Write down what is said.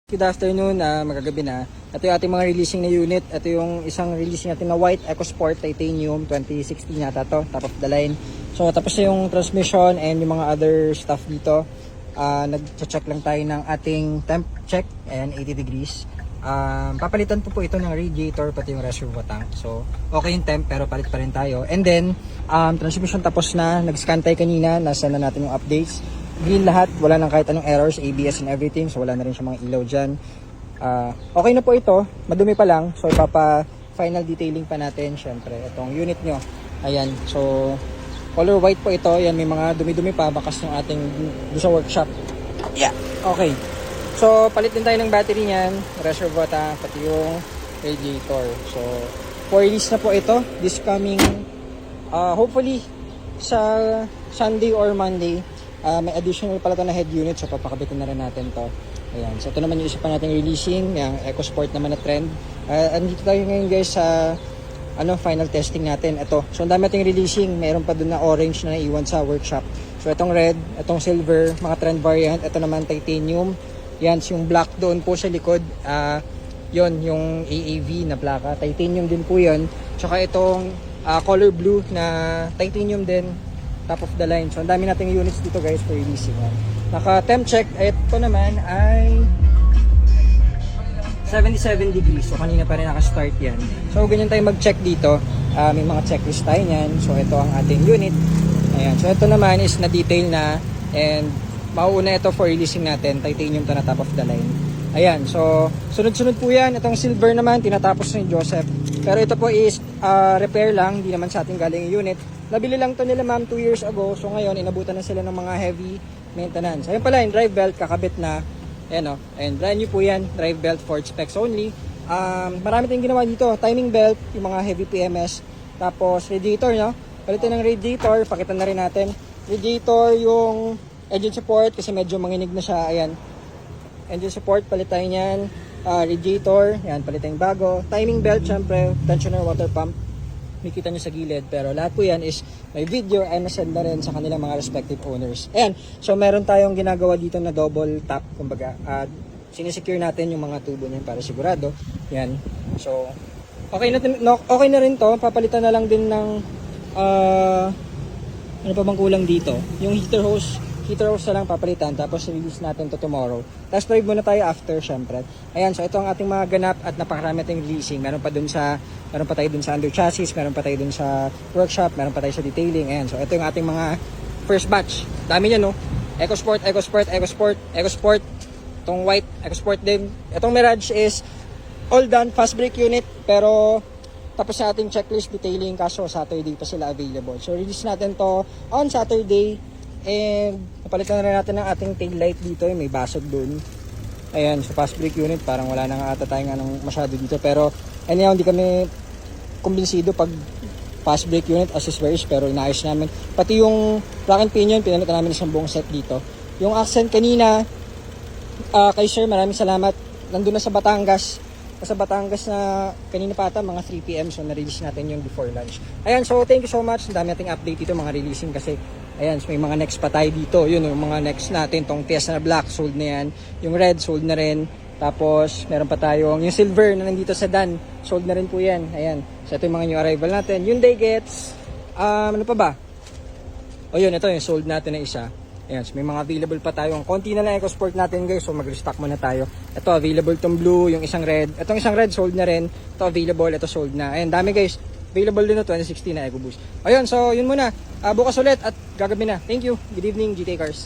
Good afternoon, magagabi na. Ito yung ating mga releasing na unit. Ito yung isang releasing natin na white EcoSport Titanium 2016 yata to, top of the line. So tapos na yung transmission and yung mga other stuff dito. Nag-check lang tayo ng ating temp check and 80 degrees. Papalitan po ito ng radiator pati yung reservoir tank. So okay yung temp pero palit pa rin tayo. And then transmission tapos na, nag-scan tayo kanina, nasa na natin yung updates. Green lahat, wala nang kahit anong errors, ABS and everything, so wala na rin siya mga ilaw dyan. Okay na po ito, madumi pa lang, so final detailing pa natin, syempre, itong unit nyo. Ayan, so color white po ito, yan may mga dumi-dumi pa, bakas ng ating sa workshop. Yeah, okay. So palit din tayo ng battery niyan, reservoir tank, pati yung radiator. So 4 release na po ito, this coming, hopefully sa Sunday or Monday. May additional pala ito na head unit, so papakabitin na rin natin to. Ayan. So ito naman yung isa pa nating releasing, yung EcoSport naman na trend. Andito tayo ngayon guys sa final testing natin. Ito. So ang dami nating releasing, meron pa dun na orange na naiwan sa workshop. So itong red, itong silver, mga trend variant. Ito naman titanium. Yan, yung black doon po sa likod. Yon yung AAV na plaka. Titanium din po yun. Tsaka itong color blue na titanium din. Top of the line. So, ang dami nating units dito guys for releasing. Naka-temp check. Ito naman ay 77 degrees. So, kanina pa rin naka-start yan. So, ganyan tayo mag-check dito. May mga checklist tayo yan. So, ito ang ating unit. Ayan. So, ito naman is na-detail na and mauuna ito for releasing natin. Titanium to na top of the line. Ayan. So, sunod-sunod po yan. Itong silver naman, tinatapos ni Joseph. Pero ito po is repair lang. Hindi naman sa ating galing yung unit. Nabili lang to nila ma'am 2 years ago. So ngayon, inabutan na sila ng mga heavy maintenance. Ayun pala, yung drive belt, kakabit na. Ayan o. And brand new po yan. Drive belt for specs only. Marami tayong ginawa dito. Timing belt, yung mga heavy PMS. Tapos radiator, no? Palitan ng radiator. Pakita na rin natin. Radiator, yung engine support, kasi medyo manginig na siya. Ayan. Engine support, palitan yan. Radiator, yan, palitan yung bago. Timing belt, syempre. Tensioner water pump. Makikita nyo sa gilid, pero lahat po yan is may video ay masend na rin sa kanilang mga respective owners. Ayan, so meron tayong ginagawa dito na double tap, kumbaga, sinesecure natin yung mga tubo niyan para sigurado. Yan, so okay na rin to. Papalitan na lang din ng ano pa bang kulang dito, yung heater hose na lang papalitan, tapos release natin to tomorrow. Tapos drive muna tayo after, syempre. Ayan, so ito ang ating mga ganap at napakarami ating releasing. Meron pa tayo dun sa under chassis, meron pa tayo dun sa workshop, meron pa tayo sa detailing. Ayan, so ito yung ating mga first batch. Dami niya, no? EcoSport. Itong white, EcoSport din. Itong Mirage is all done, fast brake unit, pero tapos sa ating checklist detailing, kaso Saturday pa sila available. So release natin to on Saturday. And napalitan na rin natin ng ating tail light dito, may basag dun. Ayan, so fast brake unit, parang wala nang ata tayong masyado dito. Pero anyhow, hindi kami kumbinsido pag fast brake unit accessories, pero inayos namin. Pati yung rack and pinion, pinalitan namin isang buong set dito. Yung accent kanina, kay sir, maraming salamat. Nandun na sa Batangas. Sa Batangas na kanina pa ata, mga 3 PM, so na-release natin yung before lunch. Ayan, so thank you so much. Ang dami nating update dito, mga releasing kasi. Ayan, so may mga next pa tayo dito. Yun, yung mga next natin, tong Fiesta na black, sold na yan. Yung red, sold na rin. Tapos, meron pa tayong yung silver na nandito sa Dan. Sold na rin po yan. Ayan, so ito yung mga new arrival natin. Hyundai Getz, ano pa ba? O yun, ito yung sold natin na isa. Ayan, so may mga available pa tayo. Ang konti na lang EcoSport natin guys, so mag-restock muna tayo. Ito, available tong blue, yung isang red. Itong isang red, sold na rin. Ito, available, ito sold na. Ayan, dami guys. Available din na 2016 na EcoBoost. Ayun, so yun muna. Bukas ulit at gagabi na. Thank you. Good evening, GTA Cars.